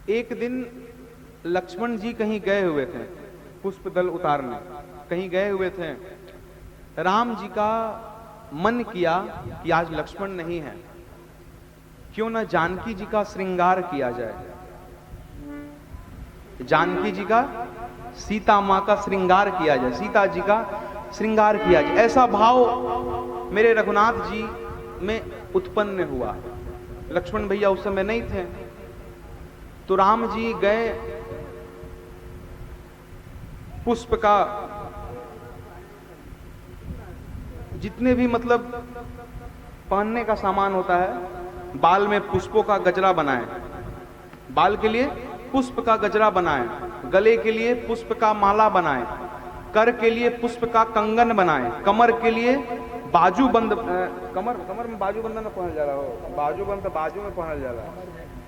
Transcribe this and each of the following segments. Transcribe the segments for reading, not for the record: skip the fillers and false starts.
एक दिन लक्ष्मण जी कहीं गए हुए थे, पुष्प दल उतारने कहीं गए हुए थे। राम जी का मन किया कि आज लक्ष्मण नहीं है, क्यों न जानकी जी का श्रृंगार किया जाए। जानकी जी का, सीता मां का श्रृंगार किया जाए, सीता जी का श्रृंगार किया जाए, ऐसा भाव मेरे रघुनाथ जी में उत्पन्न हुआ। लक्ष्मण भैया उस समय नहीं थे, तो राम जी गए, पुष्प का जितने भी मतलब पहनने का सामान होता है, बाल में पुष्पों का गजरा बनाए, बाल के लिए पुष्प का गजरा बनाए, गले के लिए पुष्प का माला बनाए, कर के लिए पुष्प का कंगन बनाए, कमर के लिए बाजू बंद, कमर में बाजू बंधन में पहन जा रहा हो, बाजू बंद बाजू में पहन जा रहा है,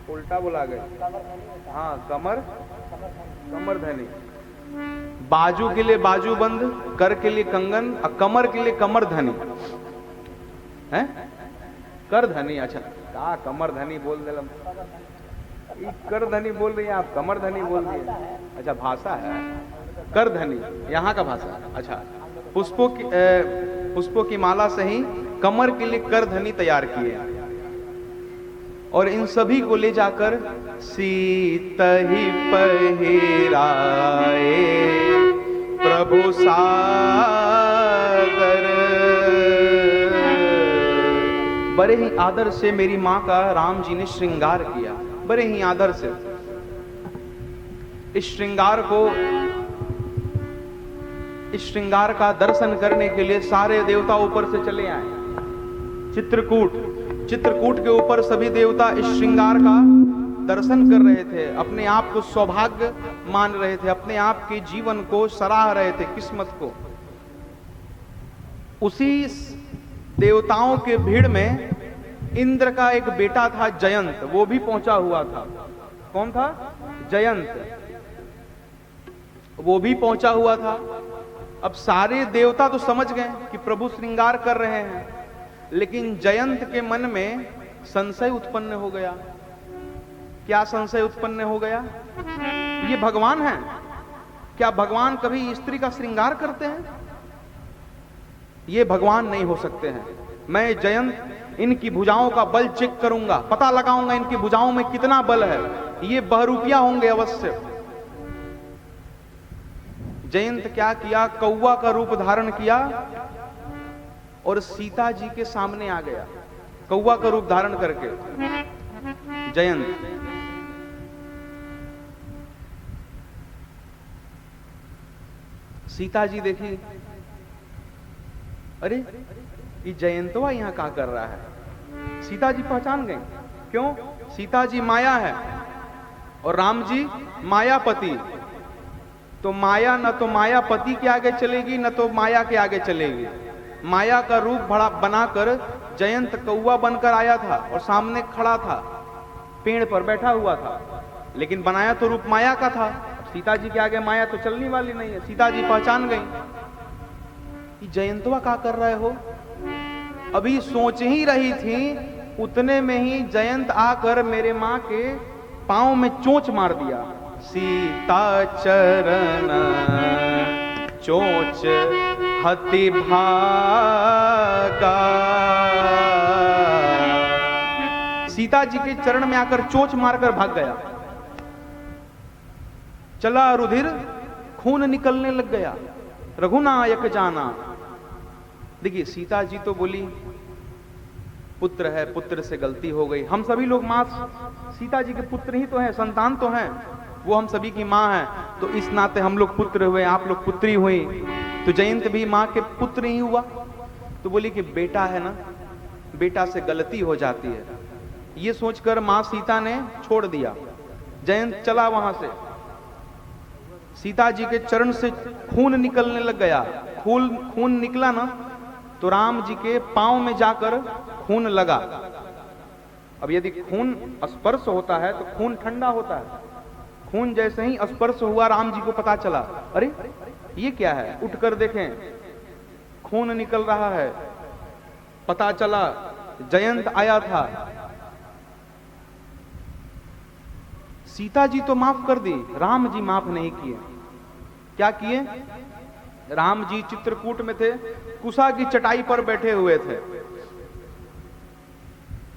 उल्टा बोला गया। हाँ, कमर धनी, बाजू के लिए बाजू बंद, कर के लिए कंगन और कमर के लिए कमर धनी है, कर धनी। अच्छा, का कमर धनी बोल दे, कर धनी बोल रही है आप, कमर धनी बोल रही है। अच्छा, भाषा है कर धनी, यहाँ का भाषा। अच्छा, पुष्पों की माला से ही कमर के लिए कर धनी तैयार किए, और इन सभी को ले जाकर सीतहि पहिराए प्रभु सादर। बड़े ही आदर से मेरी मां का राम जी ने श्रृंगार किया, बड़े ही आदर से। इस श्रृंगार का दर्शन करने के लिए सारे देवता ऊपर से चले आए। चित्रकूट के ऊपर सभी देवता इस श्रृंगार का दर्शन कर रहे थे, अपने आप को सौभाग्य मान रहे थे, अपने आप के जीवन को सराह रहे थे, किस्मत को। उसी देवताओं के भीड़ में इंद्र का एक बेटा था जयंत, वो भी पहुंचा हुआ था। कौन था? जयंत, वो भी पहुंचा हुआ था। अब सारे देवता तो समझ गए कि प्रभु श्रृंगार कर रहे हैं, लेकिन जयंत के मन में संशय उत्पन्न हो गया। क्या संशय उत्पन्न हो गया? ये भगवान हैं क्या? भगवान कभी स्त्री का श्रृंगार करते हैं? ये भगवान नहीं हो सकते हैं। मैं जयंत इनकी भुजाओं का बल चेक करूंगा, पता लगाऊंगा इनकी भुजाओं में कितना बल है, ये बहरूपिया होंगे अवश्य। जयंत क्या किया? कौवा का रूप धारण किया और सीता जी के सामने आ गया, कौवा का रूप धारण करके। जयंत सीता जी देखी, अरे ये जयंतवा यहां क्या कर रहा है? सीता जी पहचान गई। क्यों? सीता जी माया है और राम जी मायापति। तो माया न तो मायापति के आगे चलेगी, न तो माया के आगे चलेगी। माया का रूप बनाकर जयंत कौवा बनकर आया था और सामने खड़ा था, पेड़ पर बैठा हुआ था, लेकिन बनाया तो रूप माया का था। सीता जी के आगे माया तो चलने वाली नहीं है। सीता जी पहचान गई कि जयंतवा क्या कर रहे हो? अभी सोच ही रही थी, उतने में ही जयंत आकर मेरे मां के पांव में चोंच मार दिया। सीता चरण चोंच हति भागा। सीता जी के चरण में आकर चोंच मारकर भाग गया। चला रुधिर, खून निकलने लग गया। रघुनायक जाना। देखिए, सीता जी तो बोली पुत्र है, पुत्र से गलती हो गई। हम सभी लोग मां सीता जी के पुत्र ही तो हैं, संतान तो हैं, वो हम सभी की मां है, तो इस नाते हम लोग पुत्र हुए, आप लोग पुत्री हुई, तो जयंत भी मां के पुत्र ही हुआ। तो बोली कि बेटा है ना, बेटा से गलती हो जाती है। ये सोचकर मां सीता ने छोड़ दिया। जयंत चला वहां से, सीता जी के चरण से खून निकलने लग गया। खून निकला ना तो राम जी के पांव में जाकर खून लगा। अब यदि खून स्पर्श होता है तो खून ठंडा होता है। खून जैसे ही स्पर्श हुआ, राम जी को पता चला, अरे ये क्या है? उठकर देखें, खून निकल रहा है। पता चला जयंत आया था। सीता जी तो माफ कर दी, राम जी माफ नहीं किए। क्या किए? राम जी चित्रकूट में थे, कुशा की चटाई पर बैठे हुए थे।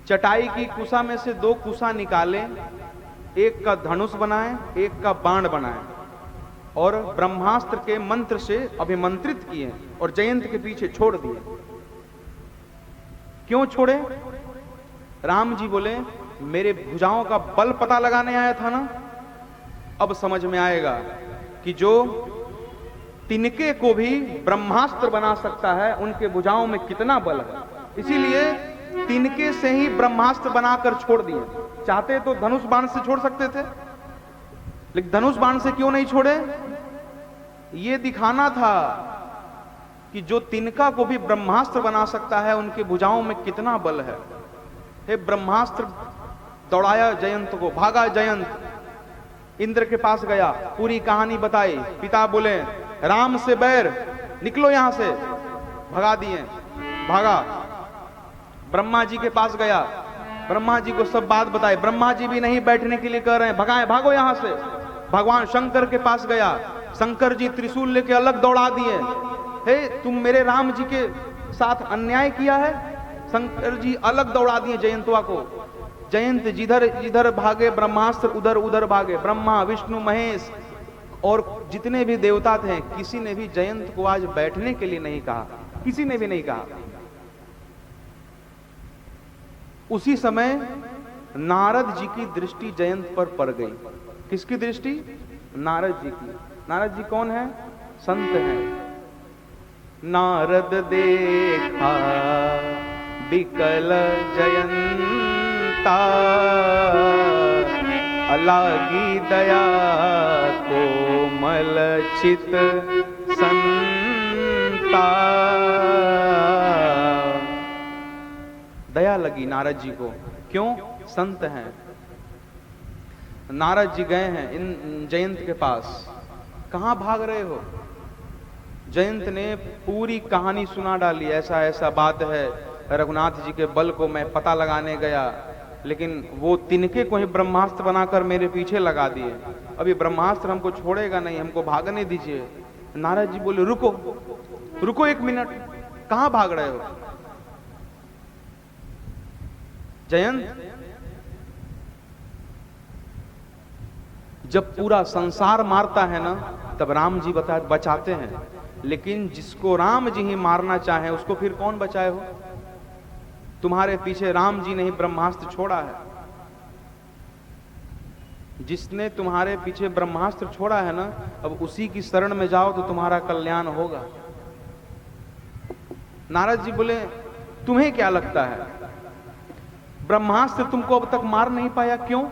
चटाई की कुशा में से 2 कुशा निकाले, एक का धनुष बनाए, एक का बाण बनाए और ब्रह्मास्त्र के मंत्र से अभिमंत्रित किए और जयंत के पीछे छोड़ दिए। क्यों छोड़े? राम जी बोले, मेरे भुजाओं का बल पता लगाने आया था ना, अब समझ में आएगा कि जो तिनके को भी ब्रह्मास्त्र बना सकता है, उनके भुजाओं में कितना बल है। इसीलिए तिनके से ही ब्रह्मास्त्र बनाकर छोड़ दिए। चाहते तो धनुष बाण से छोड़ सकते थे, लेकिन धनुष बाण से क्यों नहीं छोड़े? ये दिखाना था कि जो तिनका को भी ब्रह्मास्त्र बना सकता है, उनके भुजाओं में कितना बल है। हे ब्रह्मास्त्र दौड़ाया जयंत को, भागा जयंत, इंद्र के पास गया, पूरी कहानी बताई। पिता बोले, राम से बैर, निकलो यहां से, भगा दिए, भागा। ब्रह्मा जी के पास गया, ब्रह्मा जी को सब बात बताई। ब्रह्मा जी भी नहीं बैठने के लिए कह रहे हैं, भगाए, भागो यहां से। भगवान शंकर के पास गया, शंकर जी त्रिशूल लेके अलग दौड़ा दिए। हे, तुम मेरे राम जी के साथ अन्याय किया है। शंकर जी अलग दौड़ा दिए जयंतवा को। जयंत जिधर जिधर भागे, ब्रह्मास्त्र उधर उधर भागे। ब्रह्मा, विष्णु, महेश और जितने भी देवता थे, किसी ने भी जयंत को आज बैठने के लिए नहीं कहा, किसी ने भी नहीं कहा। उसी समय नारद जी की दृष्टि जयंत पर पड़ गई। किसकी दृष्टि? नारद जी की। नारद जी कौन है? संत हैं। नारद देखा बिकल जयंता, अलागी दया कोमल चित संता। दया लगी नारद जी को। क्यों? संत हैं। नारद जी गए हैं इन जयंत के पास। कहां भाग रहे हो? जयंत ने पूरी कहानी सुना डाली। ऐसा ऐसा बात है, रघुनाथ जी के बल को मैं पता लगाने गया, लेकिन वो तिनके को ही ब्रह्मास्त्र बनाकर मेरे पीछे लगा दिए। अभी ब्रह्मास्त्र हमको छोड़ेगा नहीं, हमको भागने दीजिए। नारद जी बोले, रुको रुको 1 मिनट, कहां भाग रहे हो? जयंत, जब पूरा संसार मारता है ना, तब राम जी बचाते हैं, लेकिन जिसको राम जी ही मारना चाहे उसको फिर कौन बचाए हो? तुम्हारे पीछे राम जी ने ही ब्रह्मास्त्र छोड़ा है। जिसने तुम्हारे पीछे ब्रह्मास्त्र छोड़ा है ना, अब उसी की शरण में जाओ तो तुम्हारा कल्याण होगा। नारद जी बोले, तुम्हें क्या लगता है ब्रह्मास्त्र तुमको अब तक मार नहीं पाया? क्यों?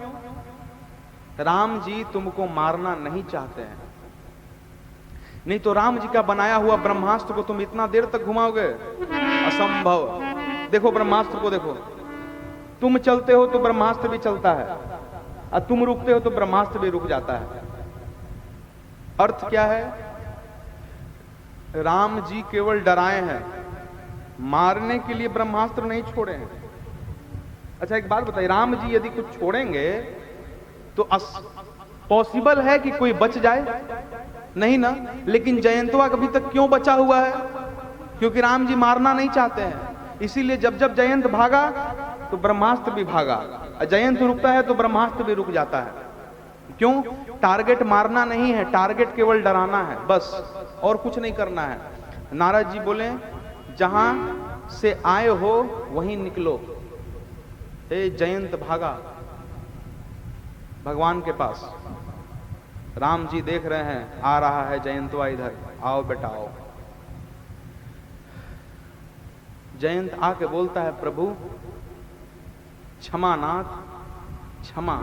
राम जी तुमको मारना नहीं चाहते हैं। नहीं तो राम जी का बनाया हुआ ब्रह्मास्त्र को तुम इतना देर तक घुमाओगे? असंभव। देखो ब्रह्मास्त्र को देखो, तुम चलते हो तो ब्रह्मास्त्र भी चलता है, और तुम रुकते हो तो ब्रह्मास्त्र भी रुक जाता है। अर्थ क्या है? राम जी केवल डराए हैं, मारने के लिए ब्रह्मास्त्र नहीं छोड़े हैं। अच्छा एक बात बताइए, राम जी यदि कुछ छोड़ेंगे तो पॉसिबल है कि कोई बच जाए? नहीं ना। लेकिन जयंतवा कभी तक क्यों बचा हुआ है? क्योंकि राम जी मारना नहीं चाहते हैं। इसीलिए जब जब जयंत भागा तो ब्रह्मास्त्र भी भागा, और जयंत रुकता है तो ब्रह्मास्त्र भी रुक जाता है। क्यों? टारगेट मारना नहीं है, टारगेट केवल डराना है, बस, और कुछ नहीं करना है। नारद जी बोले, जहां से आए हो वहीं निकलो। हे जयंत भागा भगवान के पास। राम जी देख रहे हैं, आ रहा है जयंतवा इधर, आओ बेटा आओ। जयंत आके बोलता है, प्रभु क्षमा नाथ क्षमा,